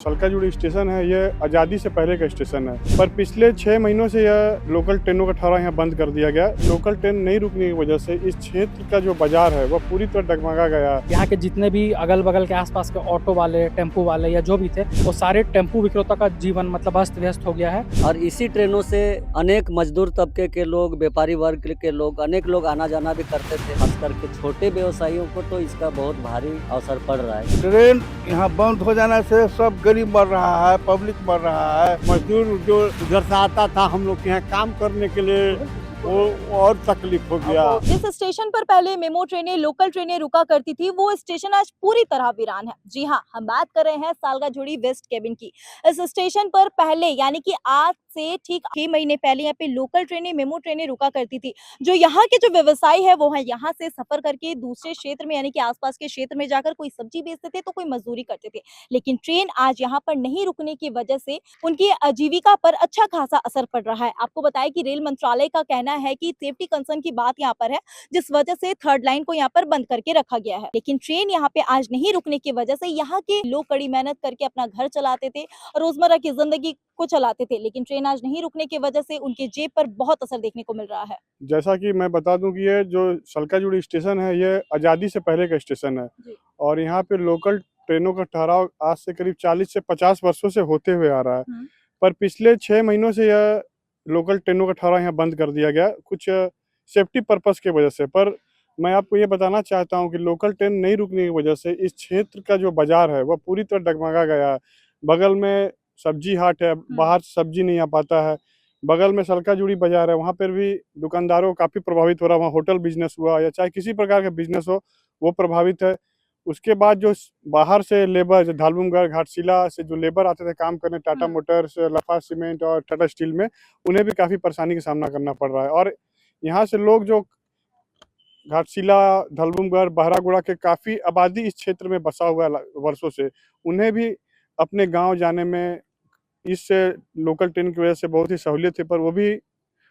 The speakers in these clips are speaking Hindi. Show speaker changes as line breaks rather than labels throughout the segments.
सल्काजुड़ी स्टेशन है, ये आज़ादी से पहले का स्टेशन है, पर पिछले 6 महीनों से यह लोकल ट्रेनों का ठहराव यहाँ बंद कर दिया गया। लोकल ट्रेन नहीं रुकने की वजह से इस क्षेत्र का जो बाजार है वह पूरी तरह डगमगा गया।
यहाँ के जितने भी अगल बगल के आसपास के ऑटो वाले, टेम्पो वाले या जो भी थे, वो सारे टेम्पो विक्रेता का जीवन मतलब अस्त व्यस्त हो गया है।
और इसी ट्रेनों से अनेक मजदूर तबके के लोग, व्यापारी वर्ग के लोग, अनेक लोग आना जाना भी करते थे। खास करके छोटे व्यवसायियों को तो इसका बहुत भारी असर पड़ रहा है।
ट्रेन यहाँ बंद हो जाने से सब गरीब मर रहा है, पब्लिक मर रहा है।
मजदूर जो उधर से आता था हम लोग के यहाँ काम करने के लिए, वो और तकलीफ हो गया।
जिस स्टेशन पर पहले मेमो ट्रेनें, लोकल ट्रेनें रुका करती थी, वो स्टेशन आज पूरी तरह वीरान है। जी हाँ, हम बात कर रहे हैं सालगाजुड़ी वेस्ट केबिन की। इस स्टेशन पर पहले यानी कि आज से ठीक 6 महीने पहले यहाँ पे लोकल ट्रेनें, मेमो ट्रेनें रुका करती थी। जो यहाँ के जो व्यवसायी है वो है यहाँ से सफर करके दूसरे क्षेत्र में यानी कि आसपास के क्षेत्र में जाकर कोई सब्जी बेचते थे तो कोई मजदूरी करते थे। लेकिन ट्रेन आज यहाँ पर नहीं रुकने की वजह से उनकी आजीविका पर अच्छा खासा असर पड़ रहा है। आपको बताएं कि रेल मंत्रालय का कहना है कि सेफ्टी कंसर्न की बात यहाँ पर है, जिस वजह से थर्ड लाइन को यहाँ पर बंद करके रखा गया है। लेकिन ट्रेन यहाँ पे आज नहीं रुकने की वजह से यहाँ के लोग कड़ी मेहनत करके अपना घर चलाते थे, रोजमर्रा की जिंदगी को चलाते थे। लेकिन ट्रेन आज नहीं रुकने की वजह से उनके जेब पर बहुत असर देखने को मिल रहा है।
जैसा कि मैं बता दूं कि ये जो सल्काजुड़ी स्टेशन है, ये आज़ादी से पहले का स्टेशन है और यहाँ पे लोकल ट्रेनों का ठहराव आज से करीब 40 से 50 वर्षों से होते हुए आ रहा है। पर पिछले 6 महीनों से यह लोकल ट्रेनों का ठहराव यहाँ बंद कर दिया गया, कुछ सेफ्टी पर्पस की वजह से। पर मैं आपको ये बताना चाहता हूँ कि लोकल ट्रेन नहीं रुकने की वजह से इस क्षेत्र का जो बाजार है वह पूरी तरह डगमगा गया है। बगल में सब्जी हाट है, बाहर से सब्जी नहीं आ पाता है। बगल में सल्काजुड़ी बाजार है, वहाँ पर भी दुकानदारों को काफ़ी प्रभावित हो रहा है। वहाँ होटल बिजनेस हुआ या चाहे किसी प्रकार का बिजनेस हो, वो प्रभावित है। उसके बाद जो बाहर से लेबर, ढालमुमगढ़, घाटशिला से जो लेबर आते थे काम करने, टाटा मोटर्स, लाफार्ज सीमेंट और टाटा स्टील में, उन्हें भी काफ़ी परेशानी का सामना करना पड़ रहा है। और यहाँ से लोग जो घाटशिला, ढालमुमगढ़, बहरागोड़ा के काफ़ी आबादी इस क्षेत्र में बसा हुआ है वर्षों से, उन्हें भी अपने गांव जाने में इस लोकल ट्रेन की वजह से बहुत ही सहूलियत है, पर वो भी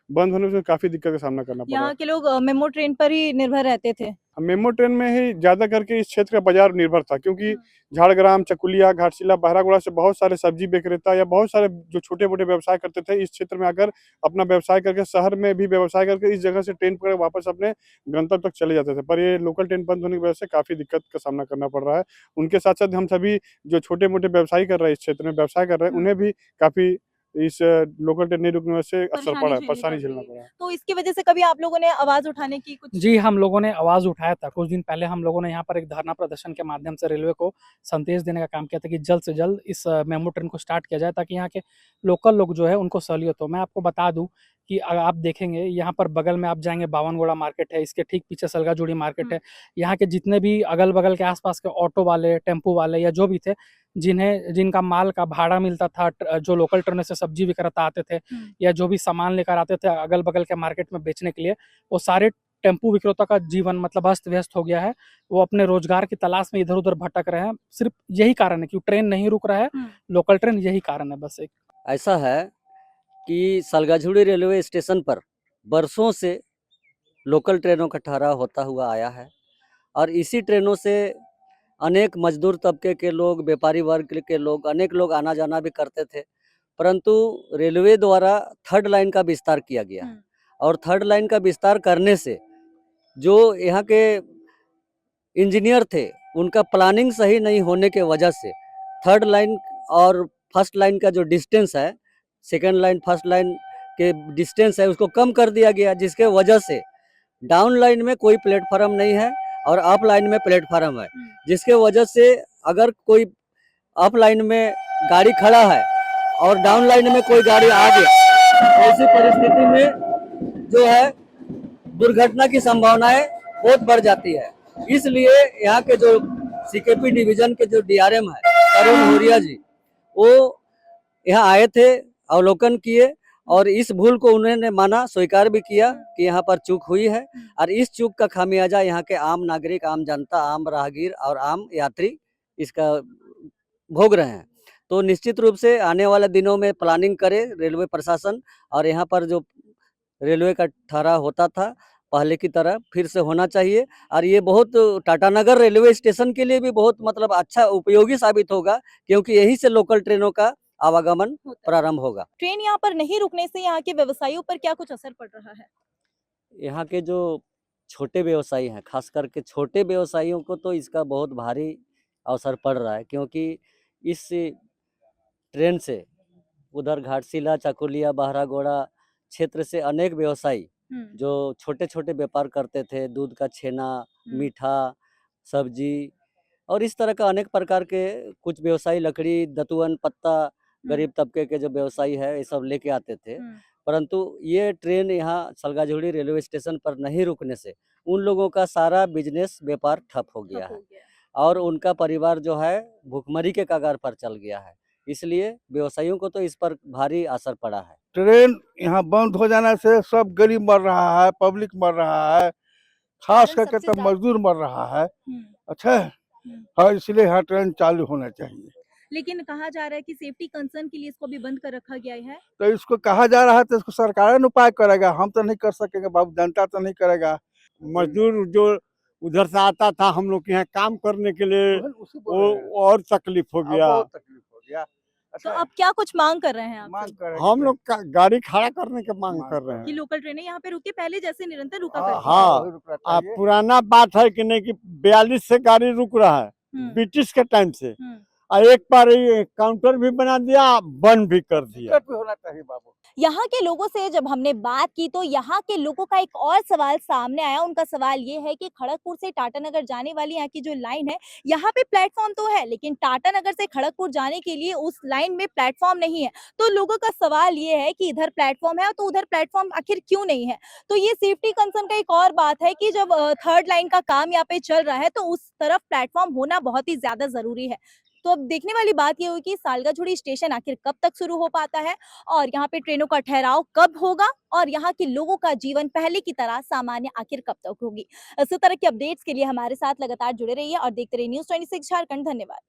बंद होने से काफ़ी दिक्कत का सामना करना पड़ रहा है।
यहाँ के लोग मेमो ट्रेन पर ही निर्भर रहते थे।
मेमो ट्रेन में ही ज़्यादा करके इस क्षेत्र का बाजार निर्भर था, क्योंकि झाड़ग्राम, चकुलिया, घाटशिला, बहरागोड़ा से बहुत सारे सब्जी विक्रेता या बहुत सारे जो छोटे मोटे व्यवसाय करते थे, इस क्षेत्र में आकर अपना व्यवसाय करके शहर में भी व्यवसाय करके इस जगह से ट्रेन पकड़ वापस अपने गंतव्य तक चले जाते थे। पर ये लोकल ट्रेन बंद होने की वजह से काफ़ी दिक्कत का सामना करना पड़ रहा है। उनके साथ साथ हम सभी जो छोटे मोटे व्यवसायी कर रहे हैं, इस क्षेत्र में व्यवसाय कर रहे हैं, उन्हें भी काफ़ी इस लोकल ट्रेन नहीं रुकने की वजह से असर पड़ा है, परेशानी झेलना पड़ा है।
तो इसकी वजह से कभी आप लोगों ने आवाज उठाने की कुछ?
जी, हम लोगों ने आवाज़ उठाया था। कुछ दिन पहले हम लोगों ने यहाँ पर एक धरना प्रदर्शन के माध्यम से रेलवे को संदेश देने का काम किया था कि जल्द से जल्द इस मेमो ट्रेन को स्टार्ट किया जाए, ताकि यहाँ के लोकल लोग जो है उनको सहूलियत हो। मैं आपको बता दूँ कि आप देखेंगे यहाँ पर बगल में आप जाएँगे, बावनगोड़ा मार्केट है, इसके ठीक पीछे सल्गाजुड़ी मार्केट है। यहाँ के जितने भी अगल बगल के आसपास के ऑटो वाले, टेम्पो वाले या जो भी थे, जिनका माल का भाड़ा मिलता था, जो लोकल ट्रेनों से सब्जी विक्रेता आते थे या जो भी सामान लेकर आते थे अगल बगल के मार्केट में बेचने के लिए, वो सारे टेम्पो विक्रेता का जीवन मतलब अस्त व्यस्त हो गया है। वो अपने रोजगार की तलाश में इधर उधर भटक रहे हैं। सिर्फ यही कारण है कि ट्रेन नहीं रुक रहा है, लोकल ट्रेन, यही कारण है बस एक।
ऐसा है कि सल्गाजुड़ी रेलवे स्टेशन पर बरसों से लोकल ट्रेनों का ठहराव होता हुआ आया है और इसी ट्रेनों से अनेक मजदूर तबके के लोग, व्यापारी वर्ग के लोग, अनेक लोग आना जाना भी करते थे। परंतु रेलवे द्वारा थर्ड लाइन का विस्तार किया गया है और थर्ड लाइन का विस्तार करने से जो यहाँ के इंजीनियर थे, उनका प्लानिंग सही नहीं होने के वजह से थर्ड लाइन और फर्स्ट लाइन का जो डिस्टेंस है, सेकंड लाइन फर्स्ट लाइन के डिस्टेंस है, उसको कम कर दिया गया, जिसके वजह से डाउन लाइन में कोई प्लेटफार्म नहीं है और अप लाइन में प्लेटफार्म है, जिसके वजह से अगर कोई अप लाइन में गाड़ी खड़ा है और डाउन लाइन में कोई गाड़ी आ गया, ऐसी परिस्थिति में जो है दुर्घटना की संभावनाएं बहुत बढ़ जाती है। इसलिए यहाँ के जो सीकेपी डिवीजन के जो डीआरएम है अरुण हुरिया जी, वो यहाँ आए थे, अवलोकन किए और इस भूल को उन्होंने माना, स्वीकार भी किया कि यहाँ पर चूक हुई है और इस चूक का खामियाजा यहाँ के आम नागरिक, आम जनता, आम राहगीर और आम यात्री इसका भोग रहे हैं। तो निश्चित रूप से आने वाले दिनों में प्लानिंग करे रेलवे प्रशासन और यहाँ पर जो रेलवे का ठहराव होता था पहले की तरह फिर से होना चाहिए। और ये बहुत टाटानगर रेलवे स्टेशन के लिए भी बहुत मतलब अच्छा उपयोगी साबित होगा, क्योंकि यहीं से लोकल ट्रेनों का आवागमन
होता है।
प्रारंभ होगा।
ट्रेन यहाँ पर नहीं रुकने से यहाँ के व्यवसायियों पर क्या कुछ असर पड़ रहा है?
यहाँ के जो छोटे व्यवसायी हैं, खास करके छोटे व्यवसायियों को तो इसका बहुत भारी अवसर पड़ रहा है, क्योंकि इस ट्रेन से उधर घाटशिला, चाकुलिया, बहरागोड़ा क्षेत्र से अनेक व्यवसायी जो छोटे-छोटे व्यापार करते थे, दूध का छेना, मीठा, सब्जी और इस तरह का अनेक प्रकार के कुछ व्यवसायी लकड़ी, दतुअन, पत्ता, गरीब तबके के जो व्यवसायी है, ये सब लेके आते थे। परंतु ये ट्रेन यहाँ सलगाझुड़ी रेलवे स्टेशन पर नहीं रुकने से उन लोगों का सारा बिजनेस व्यापार ठप हो गया है और उनका परिवार जो है भुखमरी के कगार पर चल गया है। इसलिए व्यवसायियों को तो इस पर भारी असर पड़ा है।
ट्रेन यहाँ बंद हो जाने से सब गरीब मर रहा है, पब्लिक मर रहा है, खास
कारण
करके
सबसे
तो
ज्यादा-
मजदूर मर रहा है। अच्छा है, हाँ, इसलिए यहाँ ट्रेन चालू होना चाहिए।
लेकिन कहा जा रहा है कि सेफ्टी कंसर्न के लिए इसको भी बंद कर रखा गया है।
तो इसको कहा जा रहा है तो इसको सरकार न उपाय करेगा, हम तो नहीं कर सकेंगे बाबू, जनता तो नहीं करेगा।
मजदूर जो उधर से आता था हम लोग के यहाँ काम करने के लिए, वो और तकलीफ हो गया।
बहुत तकलीफ हो गया।
तो
अच्छा,
अब क्या कुछ मांग कर रहे हैं आप?
मांग कर
हम लोग का गाड़ी खड़ा करने के मांग कर रहे
कि
हैं।
लोकल ट्रेनें यहाँ पे रुके पहले जैसे निरंतर रुका
हाँ,
करती
हाँ।
वही रुकना
अब
चाहिए।
पुराना बात है कि नहीं कि 42 से गाड़ी रुक रहा है
हम्म,
ब्रिटिश के टाइम से,
हम्म।
और एक बार ये काउंटर भी बना दिया, बंद भी कर दिया।
टिकट भी होना चाहिए बाबू।
यहाँ के लोगों से जब हमने बात की तो यहाँ के लोगों का एक और सवाल सामने आया। उनका सवाल ये है कि खड़गपुर से टाटानगर जाने वाली यहाँ की जो लाइन है, यहाँ पे प्लेटफॉर्म तो है लेकिन टाटानगर से खड़गपुर जाने के लिए उस लाइन में प्लेटफॉर्म नहीं है। तो लोगों का सवाल ये है कि इधर प्लेटफॉर्म है तो उधर प्लेटफॉर्म आखिर क्यों नहीं है? तो ये सेफ्टी कंसर्न का एक और बात है कि जब थर्ड लाइन का काम यहाँ पे चल रहा है तो उस तरफ प्लेटफॉर्म होना बहुत ही ज्यादा जरूरी है। तो अब देखने वाली बात ये हुई कि सालगाछुड़ी स्टेशन आखिर कब तक शुरू हो पाता है और यहाँ पे ट्रेनों का ठहराव कब होगा और यहाँ के लोगों का जीवन पहले की तरह सामान्य आखिर कब तक होगी। इसी तरह के अपडेट्स के लिए हमारे साथ लगातार जुड़े रहिए और देखते रहिए न्यूज़ 26 झारखंड। धन्यवाद।